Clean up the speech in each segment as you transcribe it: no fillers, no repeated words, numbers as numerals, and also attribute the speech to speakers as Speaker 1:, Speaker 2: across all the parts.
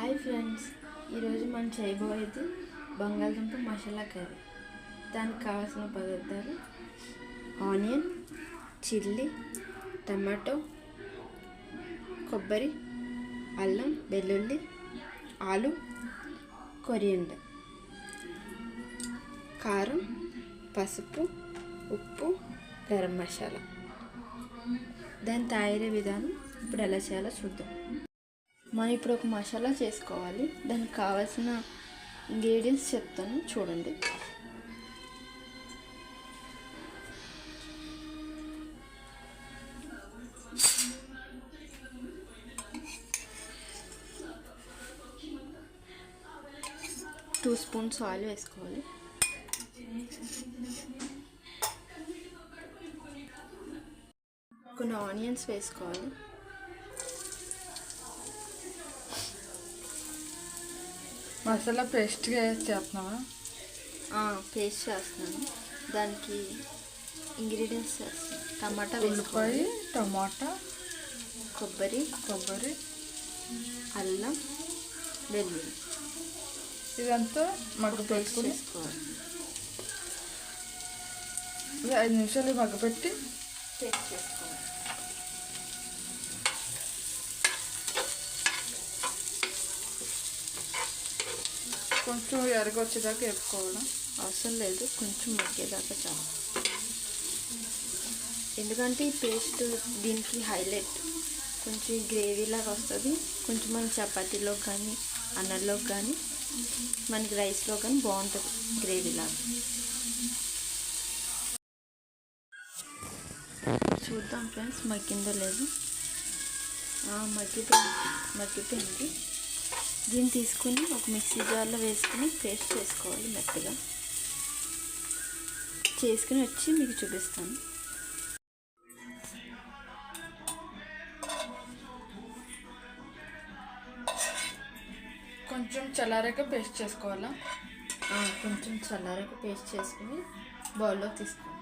Speaker 1: Hi friends, ఈరోజు మనం చేయబోయేది బంగాళదుంప మసాలా కర్రీ. దానికి కావాల్సిన పదార్థాలు: ఆనియన్, చిల్లీ, టమాటో, కొబ్బరి, అల్లం, వెల్లుల్లి, ఆలు, కొరియండర్, కారం, పసుపు, ఉప్పు, గరం మసాలా. దాని తయారీ విధానం ఇప్పుడు ఎలా చేయాలో చూద్దాం. మనం ఇప్పుడు ఒక మసాలా చేసుకోవాలి. దానికి కావాల్సిన ఇంగ్రీడియంట్స్ చెప్తాను, చూడండి. టూ స్పూన్స్ ఆయిల్ వేసుకోవాలి. కొన్ని ఆనియన్స్ వేసుకోవాలి.
Speaker 2: మసాలా పేస్ట్గా చేస్తున్నావా?
Speaker 1: పేస్ట్ చేస్తున్నాను. దానికి ఇంగ్రీడియంట్స్ చేస్తాను. టమాటా
Speaker 2: ఉల్లిపాయ, టమాటా,
Speaker 1: కొబ్బరి, అల్లం, వెల్లుల్లి
Speaker 2: ఇదంతా మగ్గ పెట్టుకుని 5 నిమిషాలు మగ్గపెట్టి
Speaker 1: పేస్ట్ చేసుకోవాలి.
Speaker 2: కొంచెం ఎరగొచ్చేదాకా వేపుకోవడం
Speaker 1: అవసరం లేదు, కొంచెం మగ్గేదాకా చాలు. ఎందుకంటే ఈ పేస్ట్ దీనికి హైలైట్. కొంచెం గ్రేవీలాగా వస్తుంది. కొంచెం మన చపాతీలో కానీ అన్నంలో కానీ మనకి రైస్లో కానీ బాగుంటుంది గ్రేవీలాగా. చూద్దాం ఫ్రెండ్స్, మగ్గిందో లేదు. మగ్గిపోయింది. దీన్ని తీసుకుని ఒక మిక్సీ జార్లో వేసుకుని పేస్ట్ చేసుకోవాలి. మెత్తగా చేసుకుని వచ్చి మీకు చూపిస్తాను.
Speaker 2: కొంచెం చల్లారాక పేస్ట్ చేసుకోవాలా?
Speaker 1: కొంచెం చల్లారాక పేస్ట్ చేసుకుని బౌల్లో తీసుకోండి.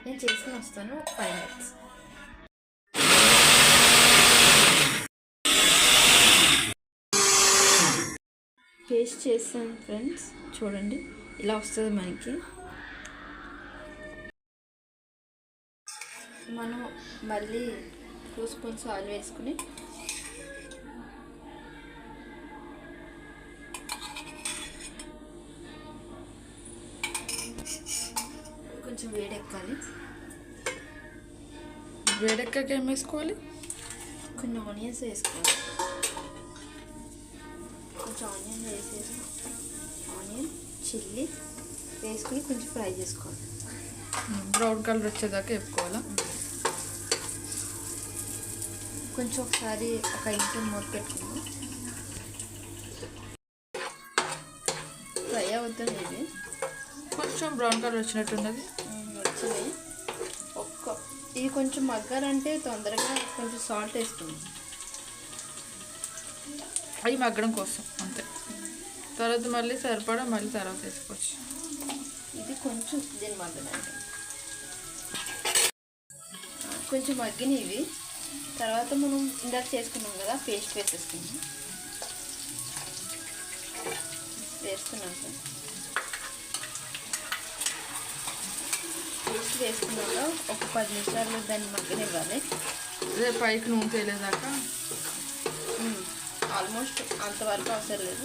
Speaker 1: నేను చేసుకుని వస్తాను 5 minutes. పేస్ట్ చేస్తాను ఫ్రెండ్స్, చూడండి ఇలా వస్తుంది మనకి. మనం మళ్ళీ 2 స్పూన్స్ ఆయిల్ వేసుకుని కొంచెం వేడెక్కాలి.
Speaker 2: వేడెక్కాక ఏం వేసుకోవాలి?
Speaker 1: కొన్ని ఆనియన్స్ వేసుకోవాలి. కొంచెం ఆనియన్ ఆనియన్, చిల్లీ వేసుకుని కొంచెం ఫ్రై చేసుకోవాలి.
Speaker 2: బ్రౌన్ కలర్ వచ్చేదాకా వేపుకోవాలా?
Speaker 1: కొంచెం ఒకసారి ఒక 5 నిమిషాలు మూత పెట్టుకుందాం. ఫ్రై అవుతుంది. ఇది
Speaker 2: కొంచెం బ్రౌన్ కలర్ వచ్చినట్టున్నది.
Speaker 1: వచ్చింది. ఇది కొంచెం మగ్గాలంటే తొందరగా కొంచెం సాల్ట్ వేసుకుందాం.
Speaker 2: అవి మగ్గడం కోసం అంతే. తర్వాత మళ్ళీ సరిపడా తర్వాత వేసుకోవచ్చు.
Speaker 1: ఇది కొంచెం దీన్ని మగ్గడానికి కొంచెం మగ్గినవి. తర్వాత మనం ఇందాక చేసుకున్నాం కదా, పేస్ట్ వేసుకున్నాం సార్. పేస్ట్ వేసుకున్నాక ఒక 10 నిమిషాలు దాన్ని మగ్గనివ్వాలి.
Speaker 2: అదే పైకి నూనె తేలేదాకా.
Speaker 1: ఆల్మోస్ట్ అంతవరకు అవసరం లేదు,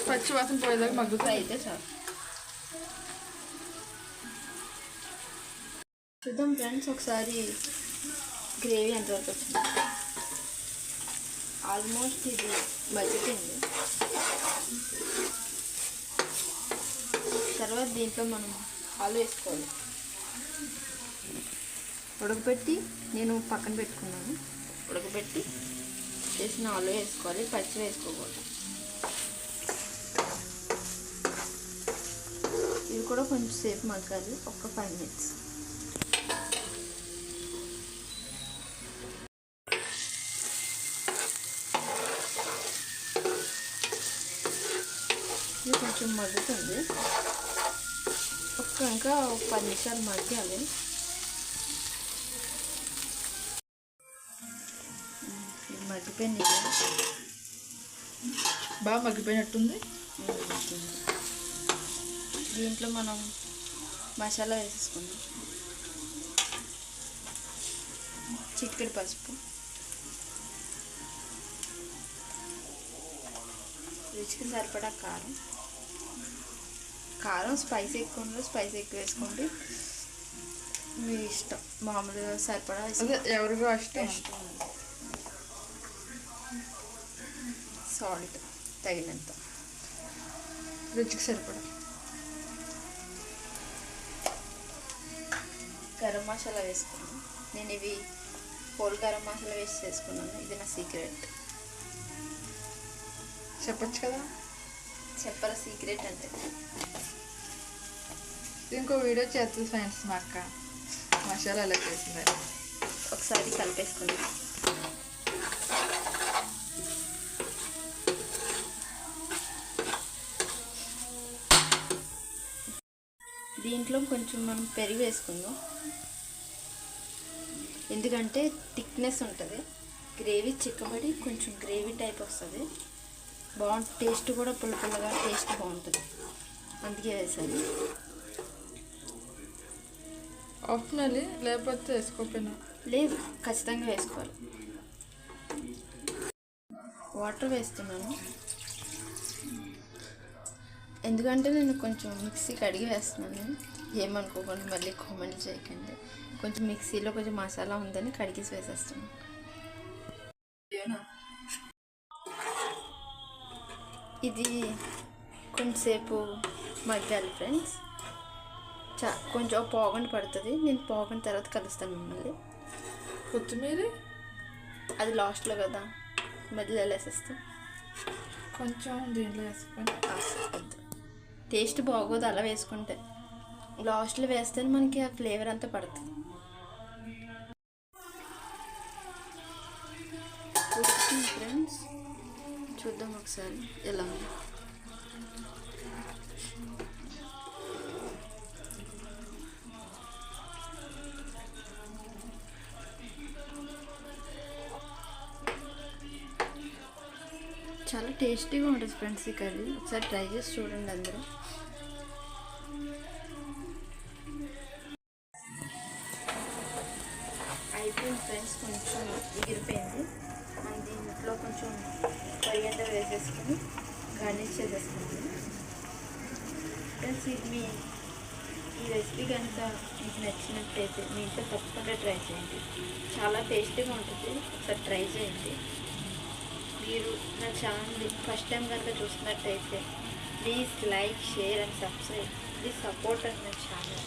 Speaker 2: పచ్చి వాసన పోయేదాకా మగ్గుతా
Speaker 1: అయితే చాలు. చూద్దాం ఫ్రెండ్స్, ఒకసారి గ్రేవీ ఎంతవరకు వచ్చింది. ఆల్మోస్ట్ ఇది మగ్గిపోయింది. తర్వాత దీంట్లో మనం ఆలు వేసుకోవాలి. ఉడకబెట్టి నేను పక్కన పెట్టుకున్నాను. ఉడకబెట్టి చేసిన ఆలు వేసుకోవాలి, పచ్చి వేసుకోకూడదు. ఇవి కూడా కొంచెం సేపు మగ్గాలి, ఒక 5 minutes. ఇది కొంచెం మగ్గుతుంది. ఇంకా 10 నిమిషాలు మగ్గాలి. మగ్గిపోయింది.
Speaker 2: బాగా మగ్గిపోయినట్టుంది.
Speaker 1: దీంట్లో మనం మసాలా వేసేసుకుందాం. చిటికెడు పసుపు, రుచికి సరిపడా కారం. కారం స్పైసీ ఎక్కువ ఉండదు, స్పైసీ ఎక్కువ వేసుకోండి, మీ ఇష్టం. మామూలుగా సరిపడా
Speaker 2: ఎవరికో ఇష్టం.
Speaker 1: సాల్ట్ తగినంత,
Speaker 2: రుచికి సరిపడా.
Speaker 1: గరం మసాలా వేసుకున్నాను. నేను ఇవి హోల్ గరం మసాలా వేసి చేసుకున్నాను. ఇది నా సీక్రెట్.
Speaker 2: చెప్పచ్చు కదా,
Speaker 1: చెప్పరా సీక్రెట్ అంటే.
Speaker 2: ఇంకో వీడియో చేస్తుంది ఫ్రెండ్స్ మా అక్క మసాలా ఎలా చేసింది.
Speaker 1: ఒకసారి కలిపేసుకుందాం. దీంట్లో కొంచెం మనం పెరుగు వేసుకుందాం, ఎందుకంటే థిక్నెస్ ఉంటుంది. గ్రేవీ చిక్కబడి కొంచెం గ్రేవీ టైప్ వస్తుంది. టేస్ట్ కూడా పుల్లగా టేస్ట్ బాగుంటుంది, అందుకే వేసాను.
Speaker 2: ఆప్షనల్లీ, లేకపోతే వేసుకోకపోయినా
Speaker 1: లేదు, ఖచ్చితంగా వేసుకోవాలి. వాటర్ వేస్తున్నాను, ఎందుకంటే నేను కొంచెం మిక్సీ కడిగి వేస్తున్నాను. ఏమనుకోకుండా మళ్ళీ కామెంట్ చేయకండి. కొంచెం మిక్సీలో కొంచెం మసాలా ఉందని కడిగేసి వేసేస్తున్నాను. ఇది కొంచెంసేపు మగ్గాలి ఫ్రెండ్స్. కొంచెం పావుగంట పడుతుంది. నేను పావుగంట తర్వాత కలుస్తాను మిమ్మల్ని.
Speaker 2: కొత్తిమీర
Speaker 1: అది లాస్ట్లో కదా, మధ్యలో వేసేస్తాం.
Speaker 2: కొంచెం దీంట్లో వేసుకొని
Speaker 1: టేస్ట్ బాగోదు అలా వేసుకుంటే. లాస్ట్లో వేస్తేనే మనకి ఆ ఫ్లేవర్ అంతా పడుతుంది. ఫ్రెండ్స్ చూద్దాం ఒకసారి ఎలా ఉంది. చాలా టేస్టీగా ఉంటుంది ఫ్రెండ్స్ ఈ కర్రీ. ఒకసారి ట్రై చేసి చూడండి అందరూ. అయిపోయింది ఫ్రెండ్స్, కొంచెం ఎగిరిపోయింది. మనం దీంట్లో కొంచెం కొరియండర్ వేసేసుకొని గార్నిష్ చేసేసుకుంటాం ఫ్రెండ్స్. ఇది ఈ రెసిపీ కనుక మీకు నచ్చినట్టయితే మీ ఇంట్లో తప్పకుండా ట్రై చేయండి. చాలా టేస్టీగా ఉంటుంది, ఒకసారి ట్రై చేయండి. మీరు నా ఛానల్ని ఫస్ట్ టైం కనుక చూసినట్టయితే please like, share and subscribe. Please support and my channel.